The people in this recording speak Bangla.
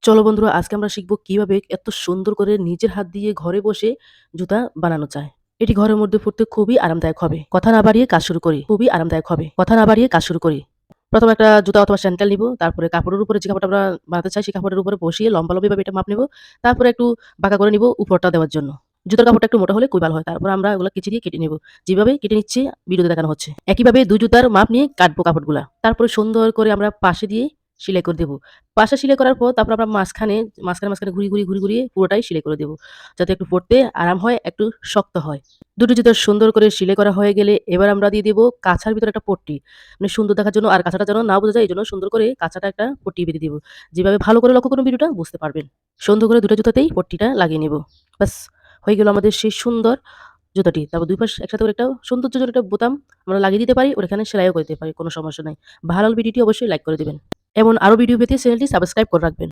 চলো বন্ধুরা, আজকে আমরা শিখব কিভাবে এত সুন্দর করে নিজের হাত দিয়ে ঘরে বসে জুতা বানানো যায়। এটি ঘরের মধ্যে পড়তে খুবই আরামদায়ক হবে। কথা না বাড়িয়ে কাজ শুরু করি। খুবই আরামদায়ক হবে। কথা না বাড়িয়ে কাজ শুরু করি। প্রথমে একটা জুতা অথবা স্যান্ডেল নিব। তারপরে কাপড়ের উপরে যে কাপড়টা আমরা বানাতে চাই সেই কাপড়ের উপরে বসিয়ে লম্বালম্বিভাবে এটা মাপ নেব। তারপরে একটু বাঁকা করে নিব উপরটা দেওয়ার জন্য। জুতার কাপড়টা একটু মোটা হলে খুবই ভালো হয়। তারপর আমরা এগুলা কেচি দিয়ে কেটে নেব। যেভাবে কেটে নিচ্ছি ভিডিওতে দেখানো হচ্ছে। একইভাবে ২ জুতার মাপ নিয়ে কাটবো কাপড়গুলা। তারপরে সুন্দর করে আমরা পাশে দিয়ে সেলাই করে দেব। পাশে সেলাই করার পর তারপর আমরা মাঝখানে ঘুরিয়ে পুরোটাই সেলাই করে দেব। যাতে একটু পড়তে আরাম হয়, একটু শক্ত হয়। দুটো জুতা সুন্দর করে সেলাই করা হয়ে গেলে এবার আমরা দিয়ে দেব কাছার ভিতরে একটা পট্টি। মানে সুন্দর দেখার জন্য আর কাছাটা যেন না বোঝা যায় এজন্য সুন্দর করে কাছাটা একটা পট্টি বেঁধে দিব। যেভাবে ভালো করে লক্ষ্য করুন ভিডিওটা বুঝতে পারবেন। সুন্দর করে ২ টা জুতাতেই পট্টিটা লাগিয়ে নিব। ব্যাস হয়ে গেল আমাদের সেই সুন্দর জুতাটি। তারপর ২ পাশ একসাথে করে একটা সৌন্দর্যজনক একটা বোতাম আমরা লাগিয়ে দিতে পারি, ওখানে সেলাইও করে দিতে পারি। কোনো সমস্যা নাই। ভালো লাগলে ভিডিওটি অবশ্যই লাইক করে দিবেন। এমন আরো ভিডিও পেতে চ্যানেলটি সাবস্ক্রাইব করে রাখবেন।